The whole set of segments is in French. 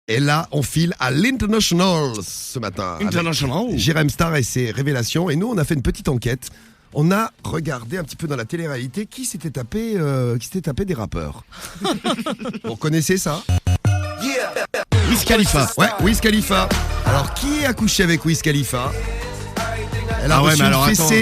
Et là, on file à l'International ce matin. International. Jérém Star et ses révélations. Et nous, on a fait une petite enquête. On a regardé un petit peu dans la télé-réalité qui s'était tapé des rappeurs. Vous connaissez ça? Wiz Khalifa. Ouais, Wiz Khalifa. Alors, qui a couché avec Wiz Khalifa? Elle a reçu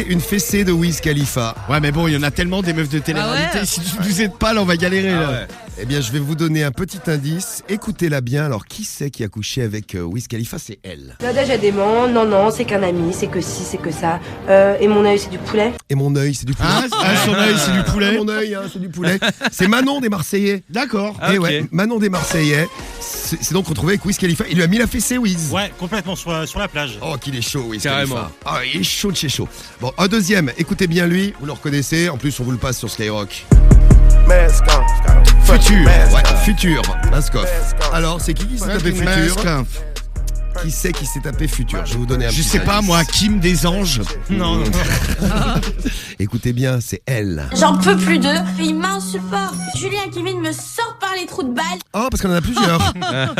une fessée de Wiz Khalifa. Ouais, mais bon, il y en a tellement des meufs de télé-réalité. Si vous êtes pas là, on va galérer. Là. Eh bien, je vais vous donner un petit indice. Écoutez-la bien. Alors, qui c'est qui a couché avec Wiz Khalifa? C'est elle. Nada, j'ai des ments. Non, c'est qu'un ami, c'est que ci, c'est que ça. Et mon œil, c'est du poulet. Et mon œil, c'est du poulet. Son œil, c'est du poulet. Mon œil, c'est du poulet. C'est Manon des Marseillais. D'accord. Et ouais, Manon des Marseillais. C'est donc retrouvé avec Wiz Khalifa. Il lui a mis la fessée, Wiz. Ouais, complètement sur la plage. Oh, qu'il est chaud, Wiz Carrément. Khalifa. Ah, il est chaud de chez chaud. Bon, un deuxième. Écoutez bien lui. Vous le reconnaissez. En plus, on vous le passe sur Skyrock. Futur. Ouais, Futur. Maskoff. Alors, c'est qui s'est tapé Futur? Qui c'est qui s'est tapé Futur? Je vais vous donner un Je petit sais pas, indice. moi, Kim des Anges. Non. Écoutez bien, c'est elle. J'en peux plus d'eux, ils m'insupportent. Julien Kevin me sort par les trous de balle. Oh, parce qu'on en a plusieurs.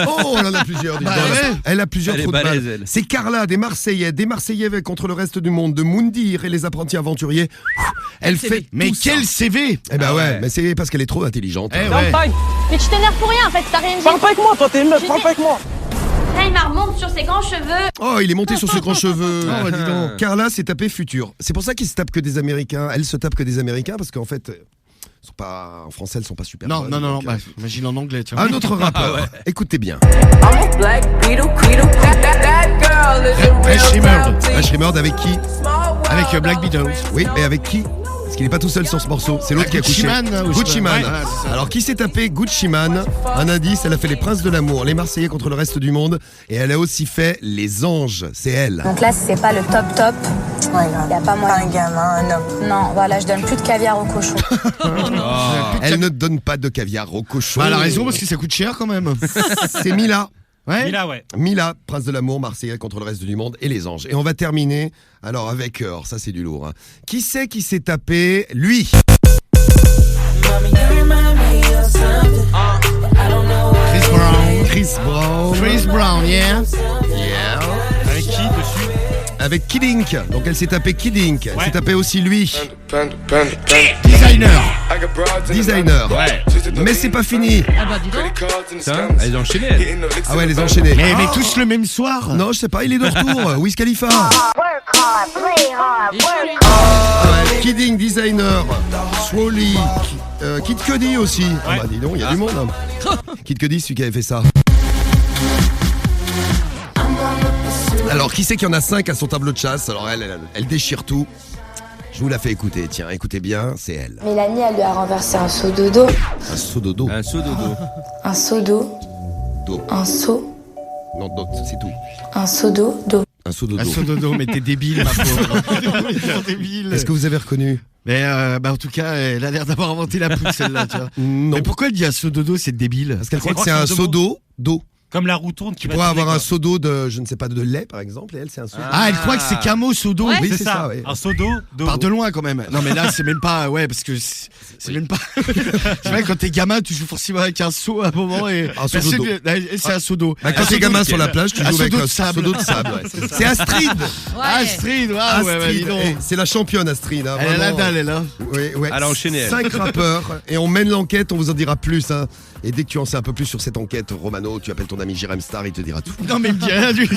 Oh, on en a plusieurs. dis donc. ouais. Elle a plusieurs Elle est trous de balèze, balle. elle. C'est Carla des Marseillais contre le reste du monde, de Moundir et les apprentis aventuriers. Elle fait Mais tout quel ça. CV. Eh ben Ah ouais, ouais. mais c'est parce qu'elle est trop intelligente. Eh ouais. Mais tu t'énerves pour rien en fait, t'as rien dit. Parle pas avec moi, toi, t'es une meuf, parle pas avec moi. Là, il remonte sur ses grands cheveux. Oh, il est monté sur ses grands cheveux. Oh, dis donc. Carla s'est tapé Futur. C'est pour ça qu'il se tape que des Américains. Elle se tape que des Américains parce qu'en fait, sont pas en français, elles sont pas super Non, bonnes. non. Donc, Bah, imagine en anglais, tu vois. un autre rappeur. Écoutez bien. Ashrimord avec qui? Avec Black Beatles. Oui, mais avec qui? Parce qu'il n'est pas tout seul sur ce morceau, c'est l'autre qui a Gucci couché. Mane, ou je sais Gucci pas. Mane. Ouais, c'est ça. Alors qui s'est tapé Gucci Mane? Un indice, elle a fait les Princes de l'amour, les Marseillais contre le reste du monde, et elle a aussi fait les Anges. C'est elle. Donc là, c'est pas le top, il y a pas moyen. Un gamin, un homme. Non, voilà, je donne plus de caviar au cochon. Elle ne donne pas de caviar au cochon. Bah, elle a raison parce que ça coûte cher quand même. C'est Mila. Ouais. Mais là, ouais. Mila, Prince de l'amour, Marseillais contre le reste du monde et les Anges. Et on va terminer alors avec alors, ça c'est du lourd. Hein. Qui c'est qui s'est tapé lui? Chris Brown. Chris Brown, yeah. Yeah. Avec qui dessus? Avec Kid Ink. Donc elle s'est tapé Kid Ink. Elle Ouais. s'est tapé aussi lui. Designer. Designer. Ouais. Mais c'est pas fini. Ah bah dis donc. Putain, elle est enchaînée, elle. Ah ouais, les enchaînés. Mais tous le même soir. Non, je sais pas, il est de retour. Wiz Khalifa. Il est chaud, lui. Ah ouais, Kid Ink, Designer. Swally. Kid Cudi aussi. Ah bah dis donc, il y a du monde. Hein. Kid Cudi, celui qui avait fait ça. Alors, qui c'est qu'il y en a 5 à son tableau de chasse? Alors, elle déchire tout. Je vous la fais écouter. Tiens, écoutez bien, c'est elle. Mélanie, elle lui a renversé un seau de dos. Un seau dodo. Un saut dodo. Un seau d'eau. Do. Un seau. Non, c'est tout. Un seau d'eau. D'eau. Un seau dodo. Un saut dodo, mais t'es débile, ma pauvre. T'es débile. Est-ce que vous avez reconnu? Mais en tout cas, elle a l'air d'avoir inventé la poudre, celle-là, tu vois. Non. Mais pourquoi elle dit un saut dodo, c'est débile? Parce qu'elle croit que croit c'est que un c'est un seau d'eau. Comme la roue tourne qui Tu va pourrais tourner, avoir un quoi. seau d'eau de, je ne sais pas, de lait, par exemple, et elle, c'est un seau d'eau. Ah, elle croit que c'est qu'un mot, seau d'eau. Ouais. Oui, C'est ça, oui. un seau d'eau. Part de loin quand même. Non mais là c'est même pas parce que c'est même pas. C'est vrai quand t'es gamin tu joues forcément avec un seau à un moment et Un seau d'eau. c'est un seau d'eau. Bah, quand Un t'es seau gamin d'eau, sur la plage, tu un joues seau avec d'eau un de sable. seau d'eau de sable. Ouais. C'est Astrid. Ouais. Astrid, ouais, dis donc. Eh, c'est la championne Astrid. Hein, Elle a la vraiment. dalle, elle a. Oui, ouais. Elle a enchaîné, elle. 5 rappeurs et on mène l'enquête, on vous en dira plus. Hein. Et dès que tu en sais un peu plus sur cette enquête, Romano, tu appelles ton ami Jérém Star, il te dira tout. Non mais il me dit rien du tout.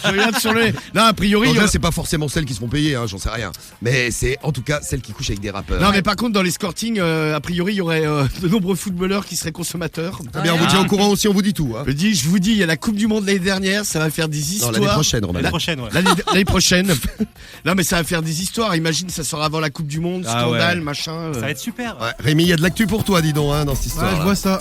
Je regarde sur le. Non a priori. Donc là, c'est pas forcément celles qui se font payer, hein, j'en sais rien. Mais c'est en tout cas celles qui couchent avec des rappeurs. Non mais par contre dans les scortings a priori il y aurait de nombreux footballeurs qui seraient consommateurs. Très bien, on vous tient au courant aussi, on vous dit tout. Hein. Je vous dis, il y a la Coupe du Monde l'année dernière, ça va faire des Non, histoires. l'année prochaine, Romano. L'année prochaine, ouais. L'année prochaine. Non mais ça va faire des histoires. Imagine ça sera avant la Coupe du Monde, Ah scandale, ouais. machin. Ça va être super. Ouais, Rémi, il y a de l'actu pour toi, dis donc, hein, dans cette histoire. Ouais, je vois ça.